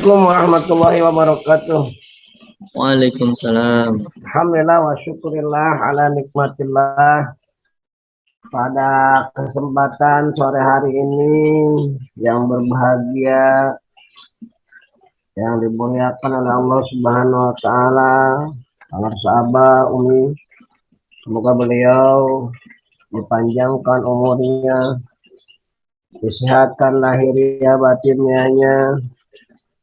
Assalamualaikum warahmatullahi wabarakatuh. Waalaikumsalam. Alhamdulillah wa syukurillah ala nikmatillah. Pada kesempatan sore hari ini yang berbahagia, yang dimuliakan oleh Allah Subhanahu wa taala, Alar Sabah Umi, semoga beliau dipanjangkan umurnya, disehatkan lahiriah batinnya,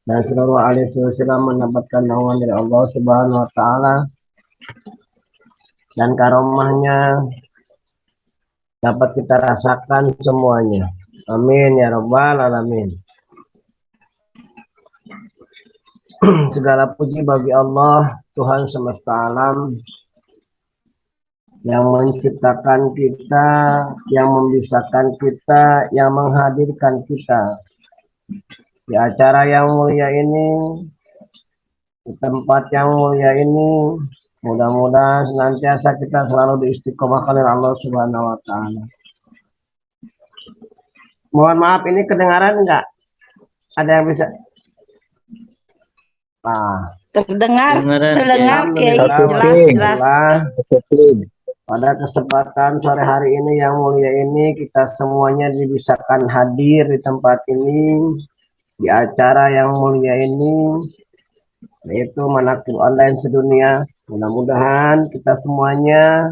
dan seluruh ahli silsilah mendapatkan naungan dari Allah Subhanahu wa taala dan karomahnya dapat kita rasakan semuanya. Amin ya rabbal alamin. Segala puji bagi Allah, Tuhan semesta alam, yang menciptakan kita, yang membisarkan kita, yang menghadirkan kita di acara yang mulia ini, di tempat yang mulia ini. Mudah-mudahan senantiasa kita selalu diistiqomahkan oleh Allah Subhanahu wa taala. Mohon maaf, ini kedengaran enggak? Ada yang bisa? Nah, Terdengar Kiai, Alhamdulillah, jelas. pada kesempatan sore hari ini yang mulia ini, kita semuanya dibisakan hadir di tempat ini, di acara yang mulia ini, yaitu Manaqib Online Sedunia. Mudah-mudahan kita semuanya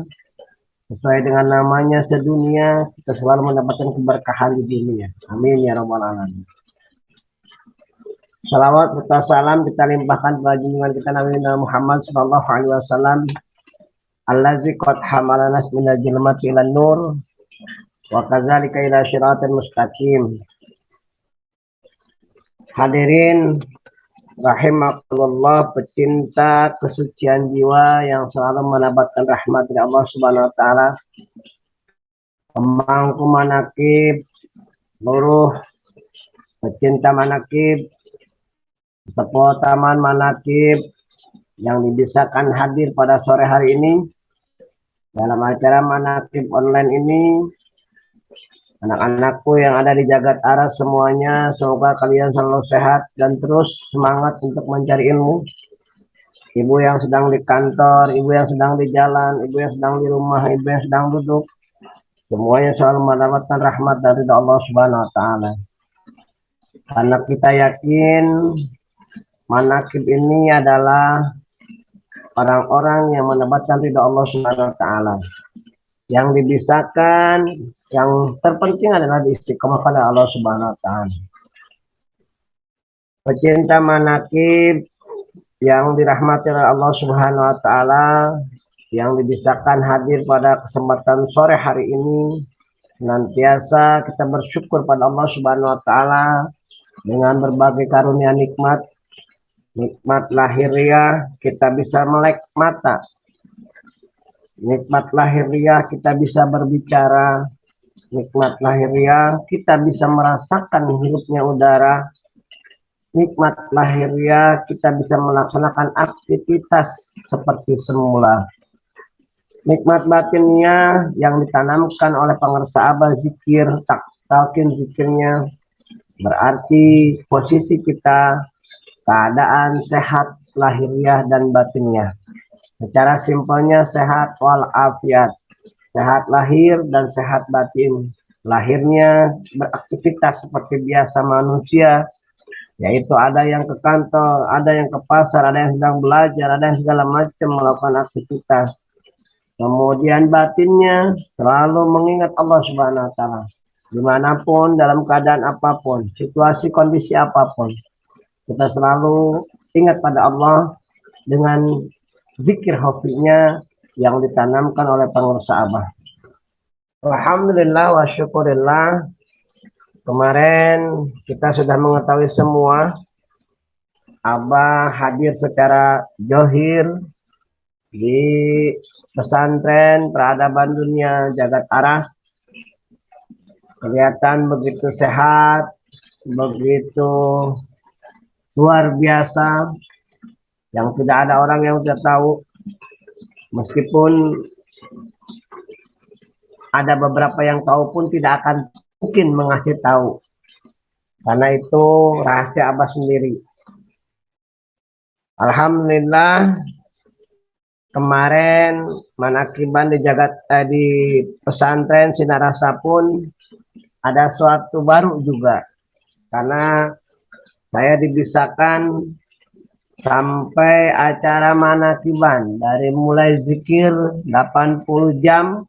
sesuai dengan namanya sedunia, kita selalu mendapatkan keberkahan di dunia. Amin ya rabbal alamin. Salawat serta salam kita limpahkan pada junjungan kita Nabi Muhammad sallallahu alaihi wasallam, allazi qad hamalana minal zulmati ilan nur wa kadzalika ila syiratal mustaqim. Hadirin rahimakumullah, pecinta kesucian jiwa yang selalu mendapatkan rahmat dari Allah Subhanahu wa taala, pemangku manaqib, seluruh pecinta manaqib, sepuh taman manaqib yang dibisakan hadir pada sore hari ini dalam acara Manaqib Online ini. Anak-anakku yang ada di jagat aras semuanya, semoga kalian selalu sehat dan terus semangat untuk mencari ilmu. Ibu yang sedang di kantor, ibu yang sedang di jalan, ibu yang sedang di rumah, ibu yang sedang duduk, semuanya selalu mendapatkan rahmat dari Allah Subhanahu wa taala. Karena kita yakin manaqib ini adalah orang-orang yang mendapatkan ridha Allah Subhanahu wa taala. Yang dibisakan, yang terpenting adalah istiqomah pada Allah Subhanahu wa taala. Pecinta manaqib yang dirahmati oleh Allah Subhanahu wa taala, yang dibisakan hadir pada kesempatan sore hari ini, senantiasa kita bersyukur pada Allah Subhanahu wa taala dengan berbagai karunia nikmat lahiriah, kita bisa melek mata. Nikmat lahiriah kita bisa berbicara, nikmat lahiriah kita bisa merasakan hirupnya udara, nikmat lahiriah kita bisa melaksanakan aktivitas seperti semula. Nikmat batinnya yang ditanamkan oleh pengersa abah zikir, talqin zikirnya, berarti posisi kita keadaan sehat lahiriah dan batinnya. Secara simpelnya sehat walafiat, sehat lahir dan sehat batin. Lahirnya beraktivitas seperti biasa manusia, yaitu ada yang ke kantor, ada yang ke pasar, ada yang sedang belajar, ada yang segala macam melakukan aktivitas. Kemudian batinnya selalu mengingat Allah Subhanahu wa taala, dimanapun, dalam keadaan apapun, situasi kondisi apapun, kita selalu ingat pada Allah dengan zikir hofinya yang ditanamkan oleh pengurus abah. Alhamdulillah wa syukurillah, kemarin kita sudah mengetahui semua, abah hadir secara johir di pesantren peradaban dunia jagat aras. Kelihatan begitu sehat, begitu luar biasa, yang tidak ada orang yang tidak tahu, meskipun ada beberapa yang tahu pun tidak akan mungkin mengasih tahu, karena itu rahasia abah sendiri. Alhamdulillah kemarin manakiban di pesantren Sinarasa pun ada suatu baru juga, karena saya dibisakan sampai acara manakiban dari mulai zikir 80 jam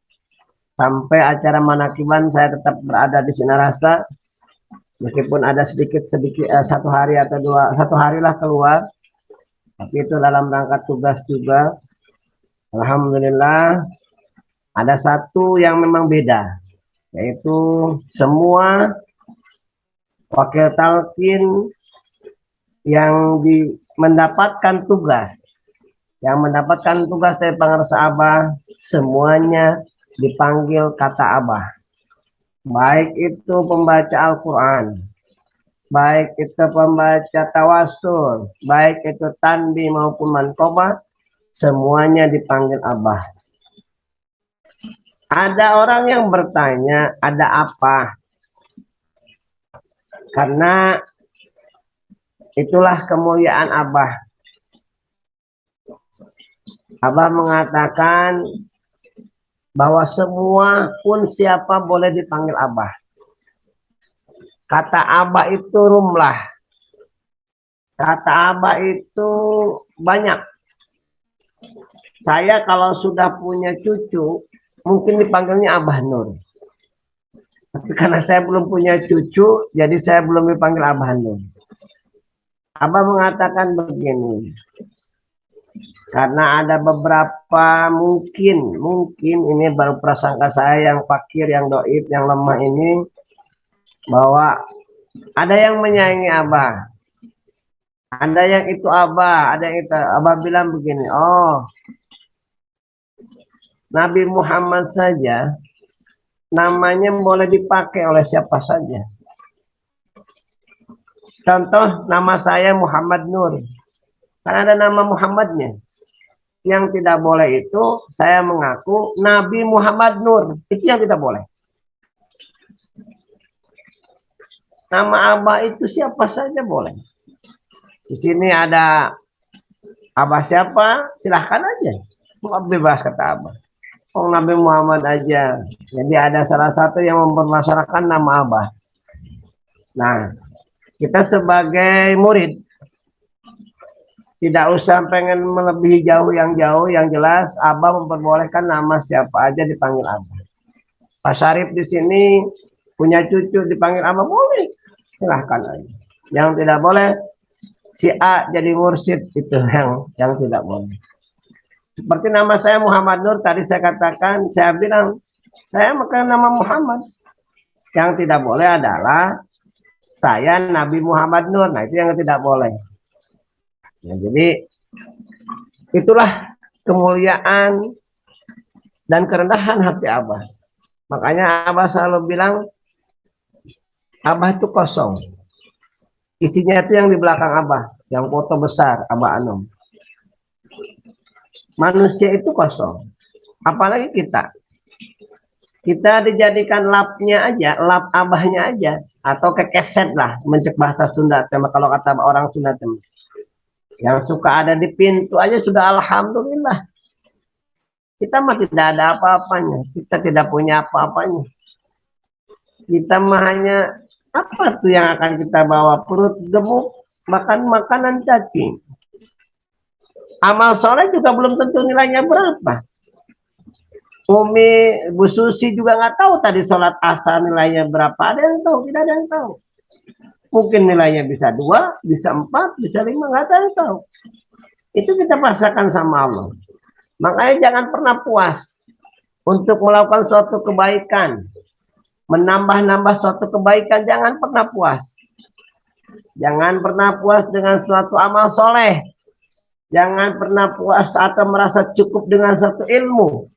sampai acara manakiban saya tetap berada di Sinarasa, meskipun ada sedikit satu hari atau satu hari lah keluar, tapi itu dalam rangka tugas juga. Alhamdulillah ada satu yang memang beda, yaitu semua wakil talqin yang mendapatkan tugas dari pengarsa Abah, semuanya dipanggil kata Abah. Baik itu pembaca Al-Quran, baik itu pembaca tawasul, baik itu tanbih maupun manqobah, semuanya dipanggil Abah. Ada orang yang bertanya, ada apa? Karena itulah kemuliaan Abah. Abah mengatakan bahwa semua pun siapa boleh dipanggil Abah. Kata Abah itu rumlah. Kata Abah itu banyak. Saya kalau sudah punya cucu, mungkin dipanggilnya Abah Nur. Tapi karena saya belum punya cucu, jadi saya belum dipanggil Abah Nur. Abah mengatakan begini, karena ada beberapa mungkin ini baru prasangka saya yang fakir, yang doib, yang lemah ini, bahwa ada yang menyayangi Abah, ada yang itu Abah, ada yang itu Abah bilang begini, oh Nabi Muhammad saja namanya boleh dipakai oleh siapa saja. Contoh, nama saya Muhammad Nur, karena ada nama Muhammadnya. Yang tidak boleh itu saya mengaku Nabi Muhammad Nur, itu yang tidak boleh. Nama Abah itu siapa saja boleh. Di sini ada Abah siapa, silahkan aja, bebas kata Abah. Oh, Nabi Muhammad aja. Jadi ada salah satu yang mempermasalahkan nama Abah. Nah, kita sebagai murid tidak usah pengen melebihi jauh, yang jelas Abah memperbolehkan nama siapa aja dipanggil Abah. Pak Syarif di sini punya cucu dipanggil Abah, boleh, silahkan aja. Yang tidak boleh si A jadi mursyid, itu yang tidak boleh. Seperti nama saya Muhammad Nur, tadi saya katakan, saya bilang saya makan nama Muhammad. Yang tidak boleh adalah saya Nabi Muhammad Nur. Nah, itu yang tidak boleh. Nah, jadi itulah kemuliaan dan kerendahan hati Abah. Makanya Abah selalu bilang Abah itu kosong. Isinya itu yang di belakang Abah, yang foto besar Abah Anom. Manusia itu kosong. Apalagi kita. Kita dijadikan lapnya aja, lap Abahnya aja, atau kekeset lah, mencek bahasa Sunda. Kalau kata orang Sunda, yang suka ada di pintu aja sudah alhamdulillah. Kita mah tidak ada apa-apanya, kita tidak punya apa-apanya. Kita mah hanya apa tuh yang akan kita bawa, perut gemuk, makan makanan cacing. Amal soleh juga belum tentu nilainya berapa. Umi, Bu Susi juga nggak tahu tadi sholat asar nilainya berapa. Ada yang tahu, tidak ada yang tahu. Mungkin nilainya bisa 2, bisa 4, bisa 5, nggak ada yang tahu. Itu kita pasrahkan sama Allah. Makanya jangan pernah puas untuk melakukan suatu kebaikan. Menambah-nambah suatu kebaikan, jangan pernah puas. Jangan pernah puas dengan suatu amal soleh. Jangan pernah puas atau merasa cukup dengan satu ilmu.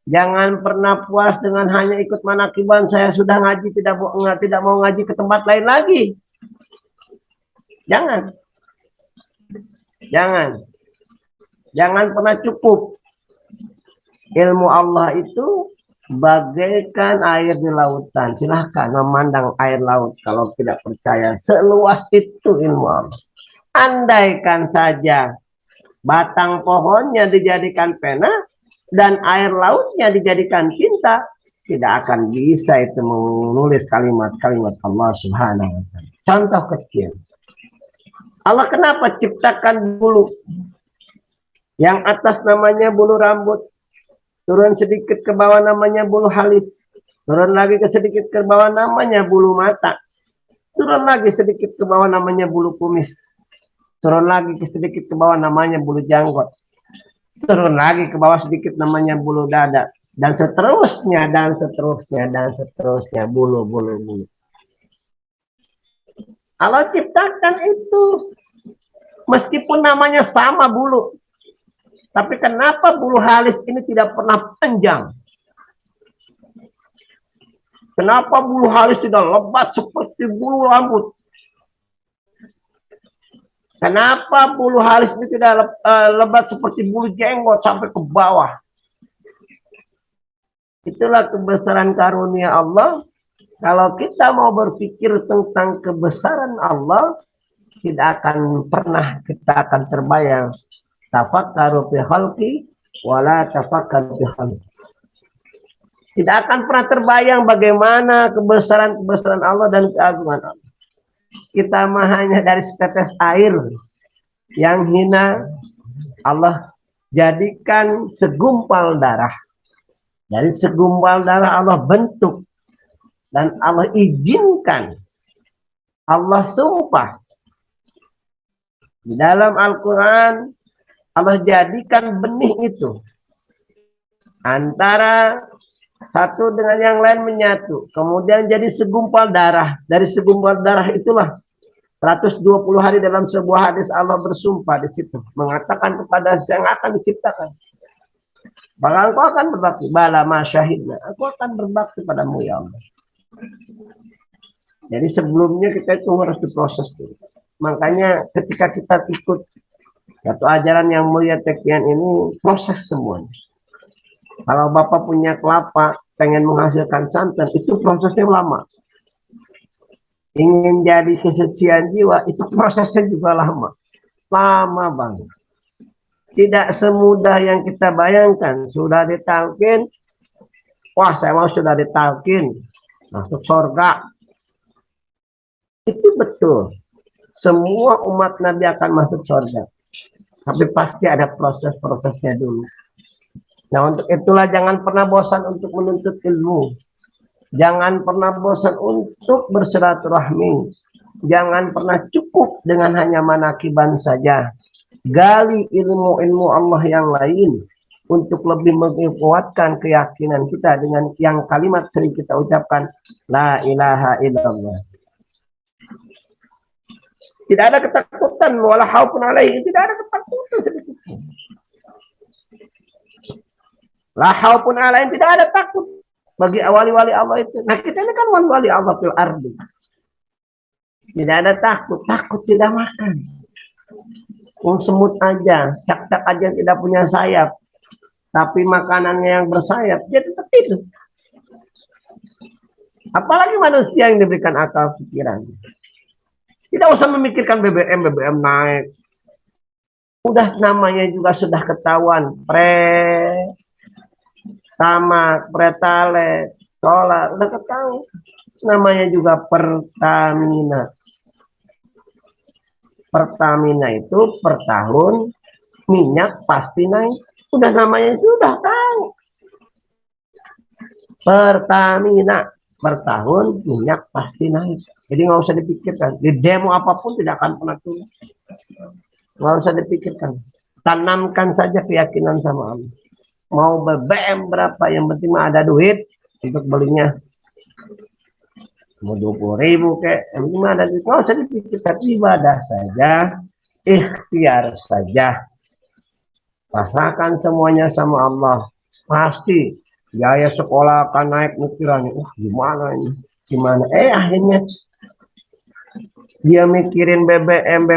Jangan pernah puas dengan hanya ikut manakiban, saya sudah ngaji, tidak mau ngaji ke tempat lain lagi. Jangan. Jangan pernah cukup. Ilmu Allah itu bagaikan air di lautan. Silahkan memandang air laut kalau tidak percaya. Seluas itu ilmu Allah. Andaikan saja batang pohonnya dijadikan pena, dan air lautnya dijadikan tinta, tidak akan bisa itu menulis kalimat-kalimat Allah Subhanahu wa Ta'ala. Contoh kecil, Allah kenapa ciptakan bulu? Yang atas namanya bulu rambut, turun sedikit ke bawah namanya bulu halis, turun lagi ke sedikit ke bawah namanya bulu mata, turun lagi sedikit ke bawah namanya bulu kumis, turun lagi ke sedikit ke bawah namanya bulu janggut, turun lagi ke bawah sedikit namanya bulu dada, dan seterusnya dan seterusnya dan seterusnya, bulu. Allah ciptakan itu meskipun namanya sama bulu, tapi kenapa bulu halis ini tidak pernah panjang? Kenapa bulu halis tidak lebat seperti bulu rambut? Kenapa bulu halis ini tidak lebat seperti bulu jenggot sampai ke bawah? Itulah kebesaran karunia Allah. Kalau kita mau berpikir tentang kebesaran Allah, tidak akan pernah kita akan terbayang. Tafakkaru fi khalqi wala tafakkaru fi khalqi. Tidak akan pernah terbayang bagaimana kebesaran Allah dan keagungan Allah. Kita mah hanya dari setetes air yang hina, Allah jadikan segumpal darah. Dari segumpal darah Allah bentuk, dan Allah izinkan, Allah sumpah. Di dalam Al-Quran, Allah jadikan benih itu antara satu dengan yang lain menyatu, kemudian jadi segumpal darah. Dari segumpal darah itulah 120 hari dalam sebuah hadis Allah bersumpah di situ, mengatakan kepada yang akan diciptakan, bahwa engkau akan berbakti, bala masyahidna, aku akan berbakti padamu ya Allah. Jadi sebelumnya kita itu harus diproses dulu. Makanya ketika kita ikut satu ajaran yang mulia Tekian ini, proses semuanya. Kalau Bapak punya kelapa, pengen menghasilkan santan, itu prosesnya lama. Ingin jadi kesucian jiwa, itu prosesnya juga lama. Lama banget. Tidak semudah yang kita bayangkan. Sudah ditalkin, wah saya mau sudah ditalkin, masuk surga. Itu betul. Semua umat Nabi akan masuk surga. Tapi pasti ada proses-prosesnya dulu. Nah untuk itulah jangan pernah bosan untuk menuntut ilmu. Jangan pernah bosan untuk bersilaturahmi. Jangan pernah cukup dengan hanya manakiban saja. Gali ilmu-ilmu Allah yang lain untuk lebih menguatkan keyakinan kita dengan yang kalimat sering kita ucapkan, la ilaha illallah. Tidak ada ketakutan, wala khaufun alaihi, tidak ada ketakutan sedikit. La khaufun alaihi, tidak ada takut bagi wali-wali Allah itu. Nah kita ini kan wali-wali Allah fil ardi. Tidak ada takut, takut tidak makan. Semut aja, cak-cak aja tidak punya sayap, tapi makanannya yang bersayap, dia tetap hidup. Apalagi manusia yang diberikan akal pikiran. Tidak usah memikirkan BBM naik. Udah namanya juga sudah ketahuan, Tamak, Pretale, Solar, udah ketahuan. Namanya juga Pertamina. Pertamina itu per tahun minyak pasti naik. Udah namanya sudah tahu. Pertamina per tahun minyak pasti naik. Jadi nggak usah dipikirkan. Di demo apapun tidak akan pernah turun. Nggak usah dipikirkan. Tanamkan saja keyakinan sama Allah. Mau BBM berapa, yang penting ada duit untuk belinya. Mau 20.000 kayak, yang penting ada duit. Nggak usah dipikirkan, ibadah saja, ikhtiar saja. Pasrahkan semuanya sama Allah. Pasti biaya sekolah akan naik mikirannya. Gimana ini? Gimana? Akhirnya dia mikirin BBM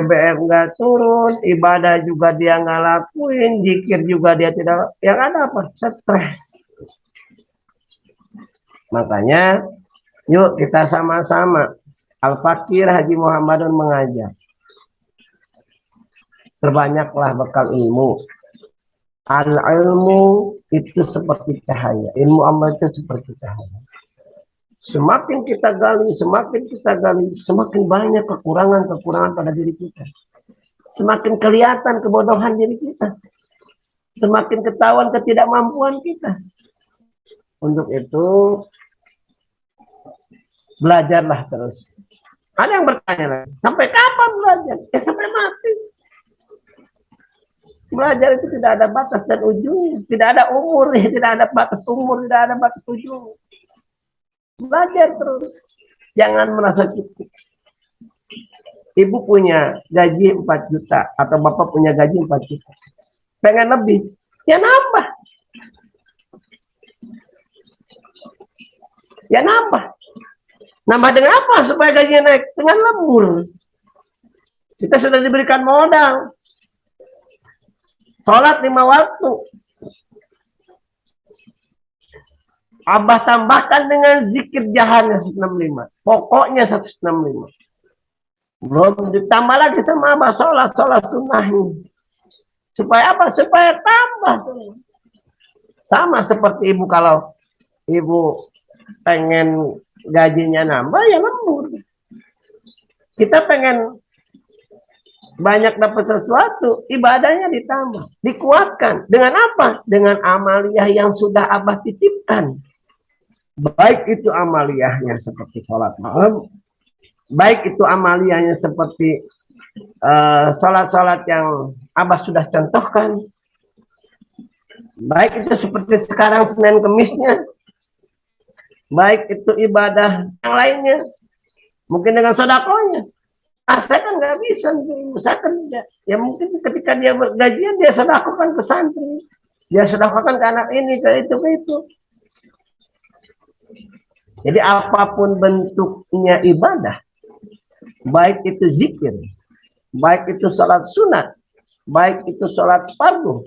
nggak turun, ibadah juga dia nggak lakuin, zikir juga dia tidak. Yang ada apa? Stres. Makanya yuk kita sama-sama. Al-Fakir Haji Muhammadun mengajar. Perbanyaklah bekal ilmu. Al-ilmu itu seperti cahaya. Ilmu Allah itu seperti cahaya. Semakin kita gali, semakin banyak kekurangan-kekurangan pada diri kita. Semakin kelihatan kebodohan diri kita. Semakin ketahuan ketidakmampuan kita. Untuk itu, belajarlah terus. Ada yang bertanya lagi, sampai kapan belajar? Sampai mati. Belajar itu tidak ada batas dan ujungnya. Tidak ada umur, tidak ada batas umur, tidak ada batas ujung. Belajar terus. Jangan merasa cukup. Ibu punya gaji 4 juta atau bapak punya gaji 4 juta. Pengen lebih, ya nambah. Ya nambah. Nambah dengan apa supaya gajinya naik? Dengan lembur. Kita sudah diberikan modal. Sholat 5 waktu. Abah tambahkan dengan zikir jahannya 165. Pokoknya 165. Belum ditambah lagi sama Abah sholat sunnahnya. Supaya apa? Supaya tambah. Sama seperti ibu, kalau ibu pengen gajinya nambah, ya lembur. Kita pengen banyak dapat sesuatu, ibadahnya ditambah, dikuatkan. Dengan apa? Dengan amaliyah yang sudah Abah titipkan. Baik itu amaliyahnya seperti sholat malam, baik itu amaliyahnya seperti sholat-sholat yang Abah sudah contohkan, baik itu seperti sekarang Senin Kemisnya, baik itu ibadah yang lainnya, mungkin dengan sodakonya. Saya kan nggak bisa, saya kerja. Ya mungkin ketika dia bergajian, dia sodakokan ke santri, dia sodakokan ke anak ini, ke itu, ke itu. Jadi apapun bentuknya ibadah, baik itu zikir, baik itu sholat sunat, baik itu sholat fardu,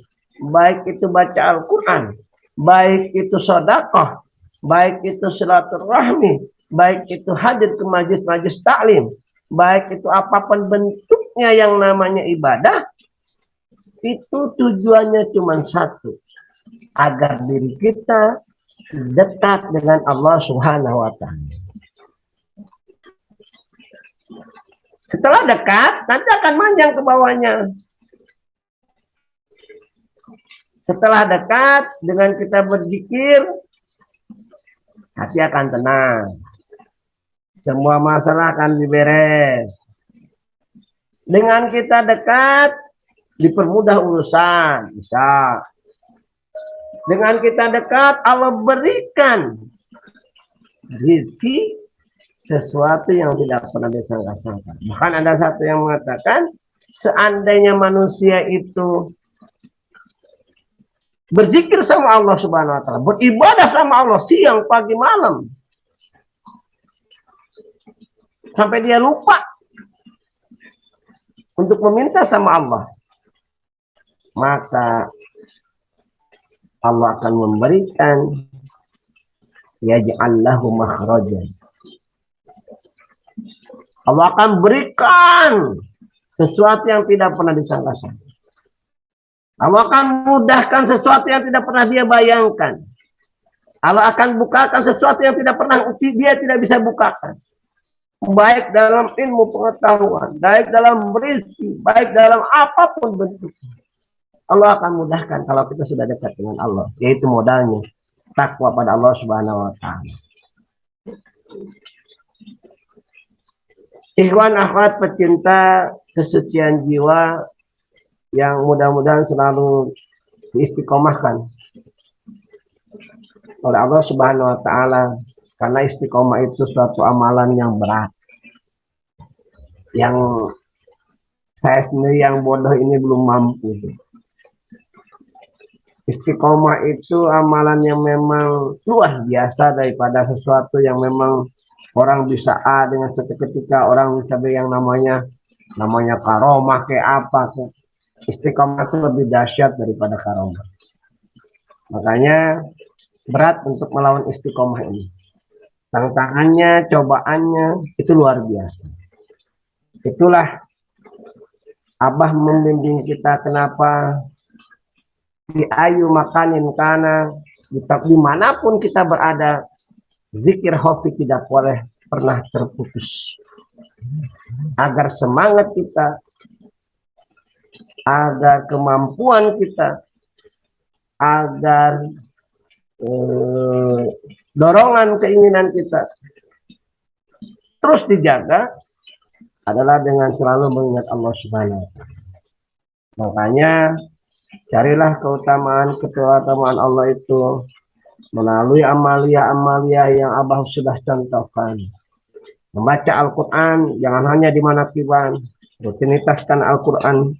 baik itu baca Al-Quran, baik itu sodakoh, baik itu silaturahmi, baik itu hadir ke majlis-majlis taklim, baik itu apapun bentuknya yang namanya ibadah, itu tujuannya cuma satu, agar diri kita dekat dengan Allah Subhanahu wa Ta'ala. Setelah dekat, nanti akan manjang ke bawahnya. Setelah dekat, dengan kita berzikir, hati akan tenang. Semua masalah akan diberes. Dengan kita dekat, dipermudah urusan, bisa. Dengan kita dekat, Allah berikan rezeki sesuatu yang tidak pernah disangka-sangka. Bahkan ada satu yang mengatakan, seandainya manusia itu berzikir sama Allah Subhanahu wa Ta'ala, beribadah sama Allah siang, pagi, malam, sampai dia lupa untuk meminta sama Allah, maka Allah akan memberikan yaj'allahu makhrajan. Allah akan berikan sesuatu yang tidak pernah disangka-sangka. Allah akan mudahkan sesuatu yang tidak pernah dia bayangkan. Allah akan bukakan sesuatu yang tidak pernah dia tidak bisa bukakan. Baik dalam ilmu pengetahuan, baik dalam berisi, baik dalam apapun bentuknya. Allah akan mudahkan kalau kita sudah dekat dengan Allah, yaitu modalnya takwa pada Allah Subhanahu wa Ta'ala. Ikhwan akhwat pecinta kesucian jiwa yang mudah-mudahan selalu diistiqomahkan oleh Allah Subhanahu wa Ta'ala, karena istiqomah itu suatu amalan yang berat, yang saya sendiri yang bodoh ini belum mampu. Istiqomah itu amalan yang memang luar biasa daripada sesuatu yang memang orang bisa A dengan seketika orang bisa B yang namanya karomah kayak apa. Istiqomah itu lebih dahsyat daripada karomah. Makanya berat untuk melawan istiqomah ini. Tantangannya, cobaannya itu luar biasa. Itulah Abah membimbing kita kenapa di ayu makanin kana dimanapun kita berada, zikir hofi tidak boleh pernah terputus. Agar semangat kita, agar kemampuan kita, agar dorongan keinginan kita terus dijaga adalah dengan selalu mengingat Allah Subhanahu wa Ta'ala. Makanya carilah keutamaan Allah itu melalui amalia-amalia yang Abah sudah contohkan. Membaca Al-Quran jangan hanya di manakiban, rutinitaskan Al-Quran,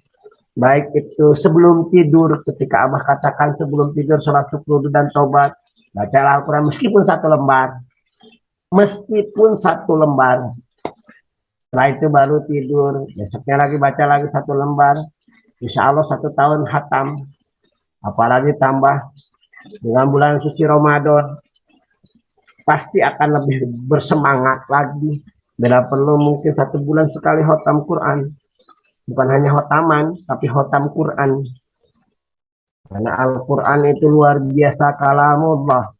baik itu sebelum tidur, ketika Abah katakan sebelum tidur sholat syukur dan tobat, baca Al-Quran meskipun satu lembar. Setelah itu baru tidur, besoknya lagi baca lagi satu lembar, insya Allah 1 tahun hatam. Apalagi tambah dengan bulan suci Ramadan, pasti akan lebih bersemangat lagi. Bila perlu mungkin 1 bulan sekali khotam Quran, bukan hanya khotaman tapi khotam Quran, karena Al-Quran itu luar biasa kalamullah.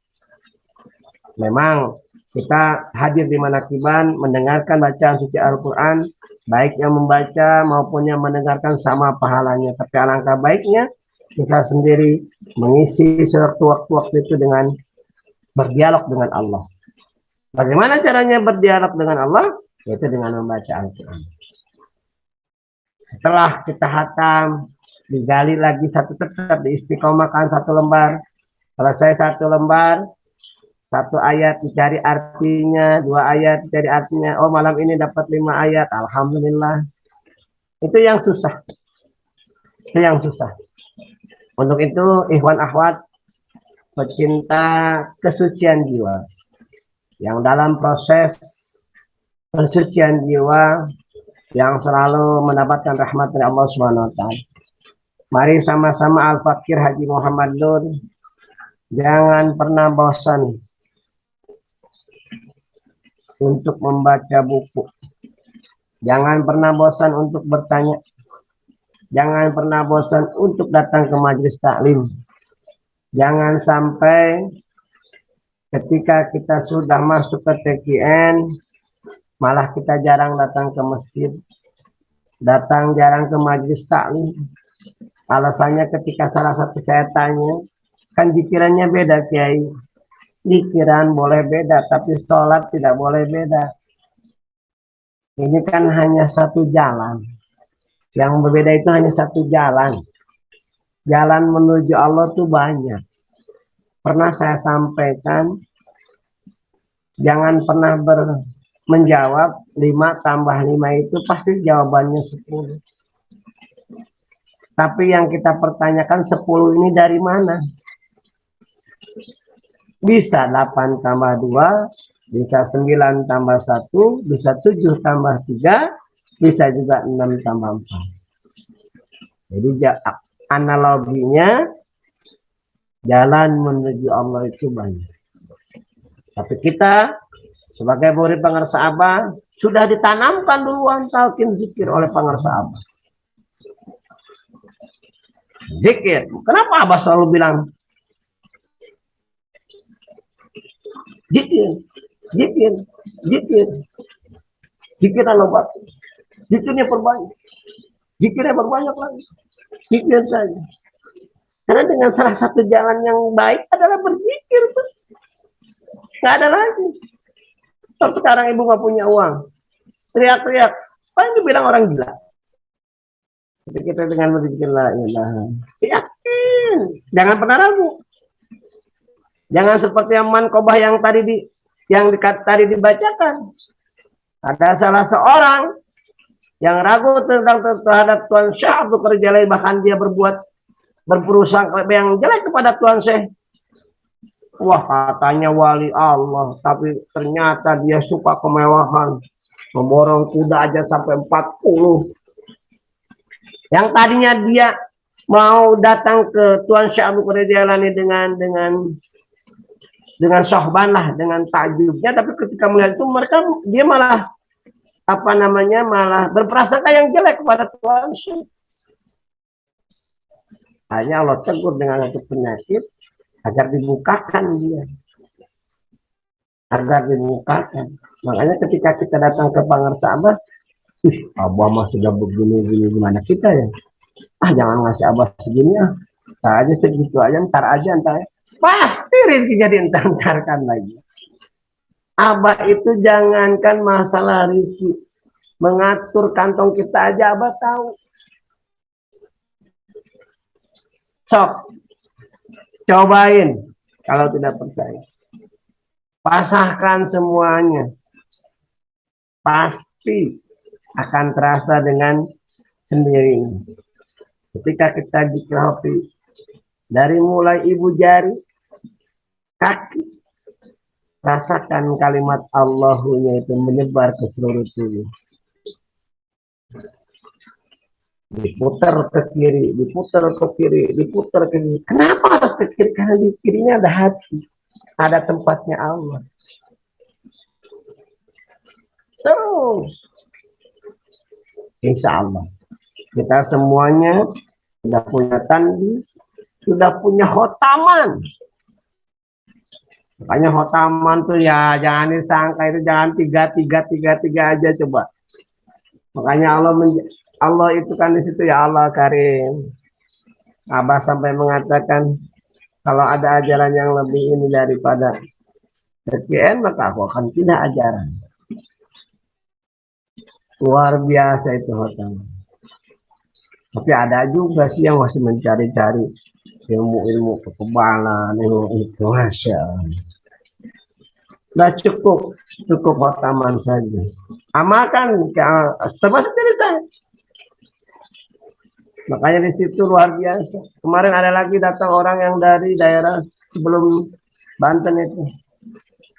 Memang kita hadir di manakiban mendengarkan bacaan suci Al-Quran, baik yang membaca maupun yang mendengarkan sama pahalanya. Tapi alangkah baiknya kita sendiri mengisi waktu-waktu itu dengan berdialog dengan Allah. Bagaimana caranya berdialog dengan Allah? Yaitu dengan membaca Al-Quran. Setelah kita hatam, digali lagi tetap diistiqomahkan 1 lembar. Selesai 1 lembar, 1 ayat dicari artinya, 2 ayat dicari artinya. Oh, malam ini dapat 5 ayat, alhamdulillah. Itu yang susah. Untuk itu, ikhwan akhwat pecinta kesucian jiwa, yang dalam proses pensucian jiwa, yang selalu mendapatkan rahmat dari Allah Subhanahu wa Ta'ala. Mari sama-sama Al-Fakir Haji Muhammad Nur jangan pernah bosan untuk membaca buku. Jangan pernah bosan untuk bertanya. Jangan pernah bosan untuk datang ke majelis taklim. Jangan sampai ketika kita sudah masuk ke TKN, malah kita jarang datang ke masjid, jarang ke majelis taklim. Alasannya ketika salah satu saya tanya, kan pikirannya beda Kiai. Pikiran boleh beda, tapi sholat tidak boleh beda. Ini kan hanya 1 jalan. Yang berbeda itu hanya 1 jalan. Jalan menuju Allah itu banyak. Pernah saya sampaikan, jangan pernah menjawab 5 tambah 5 itu pasti jawabannya 10. Tapi yang kita pertanyakan 10 ini dari mana? Bisa 8 tambah 2, bisa 9 tambah 1, bisa 7 tambah 3, bisa juga 6 tambah 4. Jadi analoginya jalan menuju Allah itu banyak. Tapi kita sebagai murid pengarsa Abah sudah ditanamkan duluan talqin zikir oleh pengarsa Abah. Zikir. Kenapa Abah selalu bilang zikir, zikir, zikir. Zikirnya obat. Zikirnya perbanyak. Zikirnya berbanyak lagi. Zikir saja. Karena dengan salah satu jalan yang baik adalah berzikir tuh. Nggak ada lagi. Kalau sekarang ibu nggak punya uang, teriak-teriak, paling dibilang orang gila. Tapi kita dengan berzikir la ilaha, yakin, jangan pernah ragu. Jangan seperti yang mankobah yang tadi tadi dibacakan. Ada salah seorang yang ragu terhadap Tuan Syekh Abdul Qadir Jailani, bahkan dia berperusahaan yang jelek kepada Tuan Syekh. Wah, katanya wali Allah, tapi ternyata dia suka kemewahan, memborong kuda aja sampai 40. Yang tadinya dia mau datang ke Tuan Syekh Abdul Qadir Jailani dengan sohban lah, dengan tajubnya, tapi ketika melihat itu dia malah malah berprasangka yang jelek kepada Tuhan. Hanya Allah tegur dengan satu penyakit agar dibukakan dia. Agar dibukakan. Makanya ketika kita datang ke Pangarsa Abah, Abah mah sudah begini gimana kita ya? Jangan ngasih Abah segini ah. Ntar aja segitu aja, ntar aja. Pasti rezeki jadi entar-entarkan lagi. Abah itu jangankan masalah rezeki, mengatur kantong kita aja Abah tahu. Sok, cobain kalau tidak percaya. Pasahkan semuanya. Pasti akan terasa dengan sendirinya. Ketika kita dikeropi dari mulai ibu jari, kaki, rasakan kalimat Allahunya itu menyebar ke seluruh tubuh. Diputar ke kiri, diputar ke kiri, diputar ke kiri. Kenapa harus ke kiri? Karena di kirinya ada hati, ada tempatnya Allah. Terus, insya Allah kita semuanya sudah punya tandi, sudah punya khotaman. Makanya khotaman tuh ya jangan disangka itu jangan tiga aja coba. Makanya Allah itu kan di situ ya Allah Karim. Abah sampai mengatakan kalau ada ajaran yang lebih ini daripada KKN maka aku akan pindah ajaran. Luar biasa itu khotaman. Tapi ada juga sih yang masih mencari-cari ilmu kekebalan, ilmu itu Masya Allah. Nah cukup khotaman saja. Amalkan termasuk diri saya. Makanya di situ luar biasa. Kemarin ada lagi datang orang yang dari daerah sebelum Banten itu.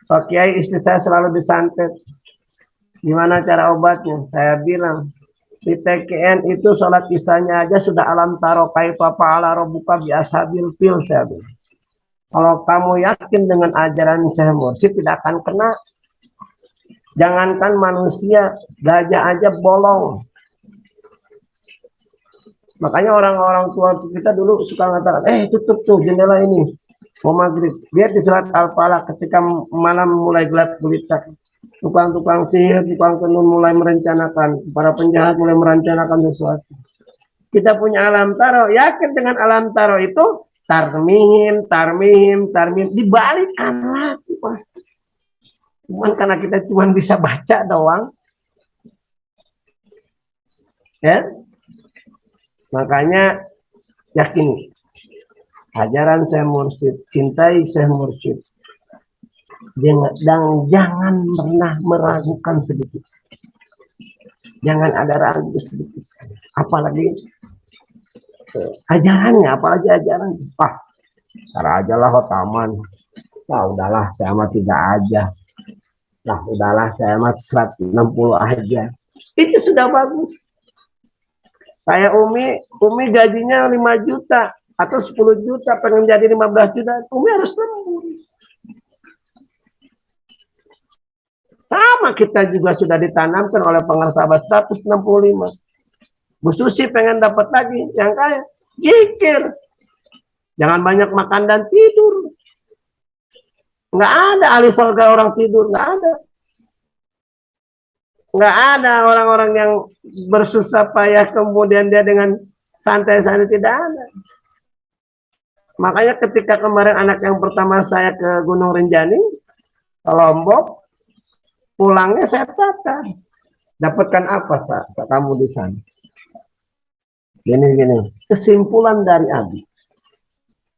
Pak Kiai, istri saya selalu disantet. Gimana cara obatnya? Saya bilang di TKN itu sholat isanya aja sudah alam taro kaifa fa'ala rabbuka bi ashabil fil. Saya bilang. Kalau kamu yakin dengan ajaran Syekh Mursyid tidak akan kena. Jangankan manusia, gajah aja bolong. Makanya orang-orang tua kita dulu suka mengatakan, tutup tuh jendela ini, mau maghrib. Lihat di surat Al-Falaq ketika malam mulai gelap gulita. Tukang-tukang sihir, tukang tenun mulai merencanakan, para penjahat mulai merencanakan sesuatu. Kita punya alam taro, yakin dengan alam taro itu, tarmihim, dibalikan lagi pasti. Cuman karena kita cuma bisa baca doang, ya. Makanya yakini ajaran Syekh Mursyid, cintai Syekh Mursyid. Dan jangan pernah meragukan sedikit. Jangan ada ragu sedikit. Apalagi ajarannya, apalagi ajaran. Cara aja lah khotaman. Nah udahlah saya mah tidak aja. Nah udahlah saya mah 160 aja. Itu sudah bagus. Kayak Umi gajinya 5 juta atau 10 juta pengen jadi 15 juta, Umi harus lembur. Sama kita juga sudah ditanamkan oleh Pangarsa Abah 165. Bu Susi pengen dapat lagi yang kaya, zikir. Jangan banyak makan dan tidur. Nggak ada ahli surga orang tidur, nggak ada. Nggak ada orang-orang yang bersusah payah kemudian dia dengan santai-santai, tidak ada. Makanya ketika kemarin anak yang pertama saya ke Gunung Rinjani, ke Lombok, pulangnya saya tata. Dapatkan apa saat kamu di sana? Gini, kesimpulan dari Abi.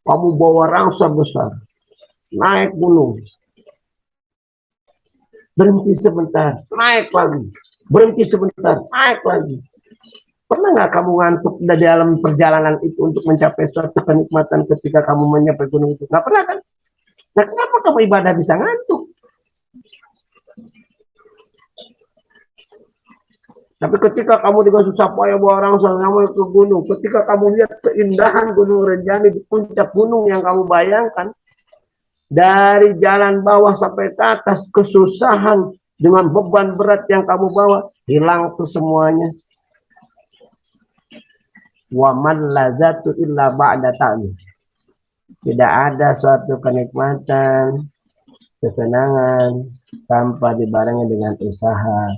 Kamu bawa rangsa besar, naik gunung. Berhenti sebentar, naik lagi. Berhenti sebentar, naik lagi. Pernah nggak kamu ngantuk di dalam perjalanan itu untuk mencapai suatu kenikmatan ketika kamu mencapai gunung itu? Nggak pernah kan? Nah kenapa kamu ibadah bisa ngantuk? Tapi ketika kamu dengan susah payah bawa orang kamu ke gunung, ketika kamu lihat keindahan Gunung Rinjani di puncak gunung yang kamu bayangkan, dari jalan bawah sampai ke atas, kesusahan, dengan beban berat yang kamu bawa, hilang tuh semuanya. Wa man lazatu illa ba'da ta'lim. Tidak ada suatu kenikmatan, kesenangan tanpa dibarengi dengan usaha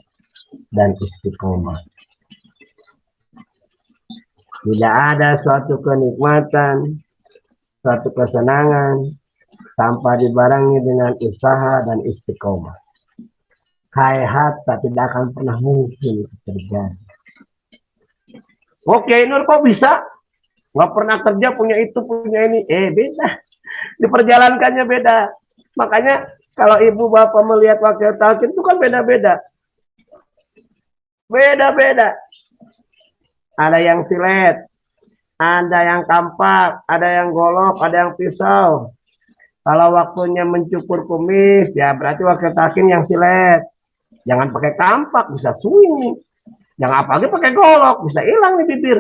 dan istiqomah. Tidak ada suatu kenikmatan, suatu kesenangan tanpa dibarengi dengan usaha dan istiqomah. Hayata tidak akan pernah mungkin terjadi. Oke, Nur kok bisa? Nggak pernah kerja, punya itu, punya ini. Beda. Diperjalankannya beda. Makanya kalau ibu bapak melihat wakil talqin itu kan beda-beda. Beda-beda. Ada yang silet, ada yang kampak, ada yang golok, ada yang pisau. Kalau waktunya mencukur kumis, ya berarti wakil talqin yang silet. Jangan pakai kampak, bisa swing. Jangan apalagi pakai golok, bisa hilang nih bibir.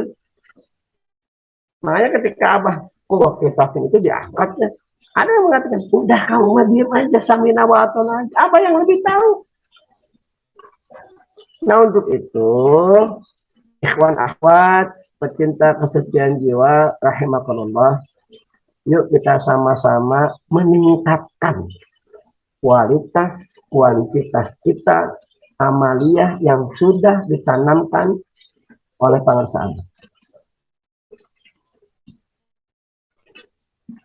Makanya ketika abah wakil talqin itu diangkatnya, ada yang mengatakan, udah kamu mah diam aja, samina wa atona aja. Abah yang lebih tahu. Nah untuk itu, ikhwan akhwat, pecinta kesucian jiwa, rahimakumullah, yuk kita sama-sama meningkatkan kualitas, kuantitas kita, amaliyah yang sudah ditanamkan oleh pengusaha.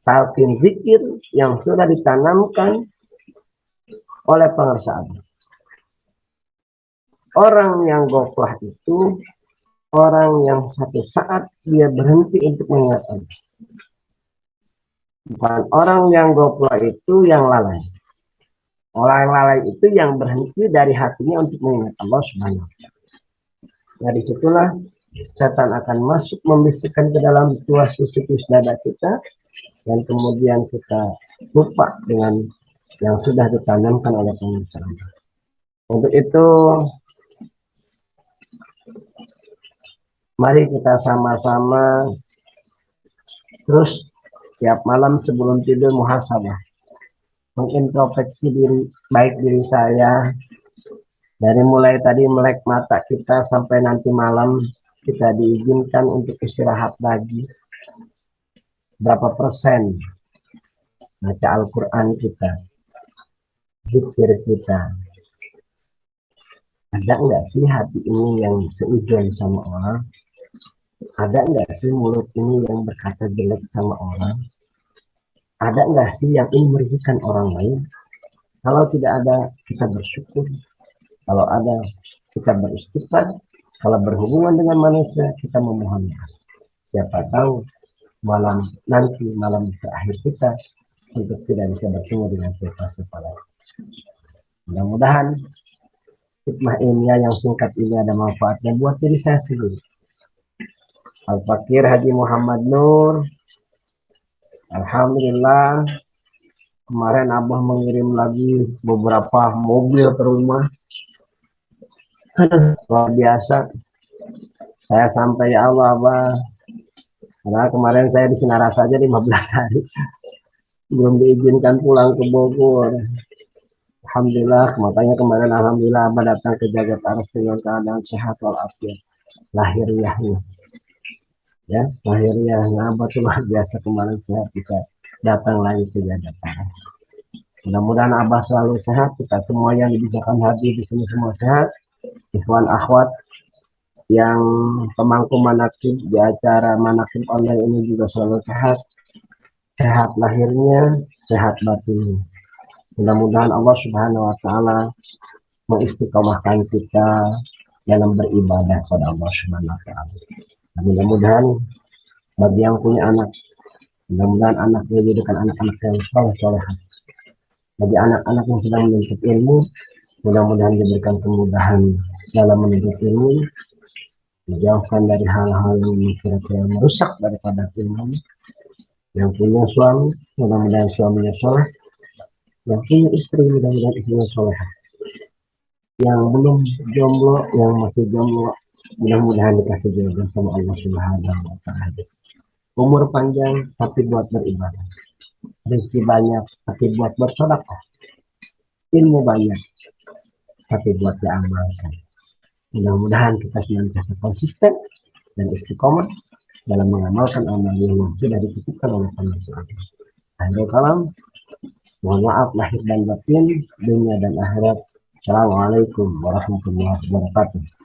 Talqin zikir yang sudah ditanamkan oleh pengusaha. Orang yang goflah itu orang yang satu saat dia berhenti untuk mengingat Allah. Bukan orang yang goflah itu yang lalai. Orang yang lalai itu yang berhenti dari hatinya untuk mengingat Allah Subhanahu wa ta'ala. Nah disitulah setan akan masuk membisikkan ke dalam tuas-tuas dada kita, dan kemudian kita lupa dengan yang sudah ditanamkan oleh pengusaha. Untuk itu, mari kita sama-sama terus tiap malam sebelum tidur muhasabah, mengintrospeksi diri, baik diri saya, dari mulai tadi melek mata kita sampai nanti malam kita diizinkan untuk istirahat lagi. Berapa persen baca Al-Quran kita, zikir kita. Ada enggak sih hati ini yang seujon sama orang? Ada enggak sih mulut ini yang berkata jelek sama orang? Ada enggak sih yang ingin merugikan orang lain? Kalau tidak ada, kita bersyukur. Kalau ada, kita beristighfar. Kalau berhubungan dengan manusia, kita memohon maaf. Siapa tahu malam nanti, malam terakhir kita, untuk tidak bisa bertemu dengan siapa-siapa lain. Mudah-mudahan hikmah ilmiah yang singkat ini ada manfaatnya buat diri saya sendiri. Al-Fakir Haji Muhammad Nur, alhamdulillah kemarin Abah mengirim lagi beberapa mobil ke rumah. Luar biasa. Saya sampai ya Allah Abah, karena kemarin saya di Sinaras saja 15 hari, belum diizinkan pulang ke Bogor. Alhamdulillah, makanya kemarin alhamdulillah Abah datang ke Jakarta dengan keadaan sehat walafiat lahiriahnya. Ya, lahiriahnya Abah tuh luar biasa, kemarin sehat bisa datang lagi ke Jakarta. Mudah-mudahan Abah selalu sehat, kita semua yang dibicarakan hadir di sini semua sehat. Ikhwan akhwat yang pemangku manakib di acara manakib online ini juga selalu sehat. Sehat lahirnya, sehat batinnya. Mudah-mudahan Allah Subhanahu wa ta'ala mengistiqomahkan kita dalam beribadah kepada Allah Subhanahu wa ta'ala. Mudah-mudahan bagi yang punya anak, mudah-mudahan anaknya dijadikan anak-anak yang soleh-soleh. Bagi anak-anak yang sedang menuntut ilmu, mudah-mudahan diberikan kemudahan dalam menuntut ilmu, dijauhkan dari hal-hal yang merusak daripada ilmu. Yang punya suami, mudah-mudahan suaminya soleh. Yang punya istri, mudah-mudahan istrinya soleh. Yang belum jomblo, yang masih jomblo, mudah-mudahan dikasih jodoh sama Allah Subhanahu wa ta'ala. Umur panjang tapi buat beribadah, rezeki banyak tapi buat bersedekah, ilmu banyak tapi buat diamalkan. Mudah-mudahan kita senantiasa konsisten dan istiqomah dalam mengamalkan amal yang sudah dititipkan oleh Allah SWT. Akhirul kalam, mohon maaf lahir dan batin, dunia dan akhirat. Assalamualaikum warahmatullahi wabarakatuh.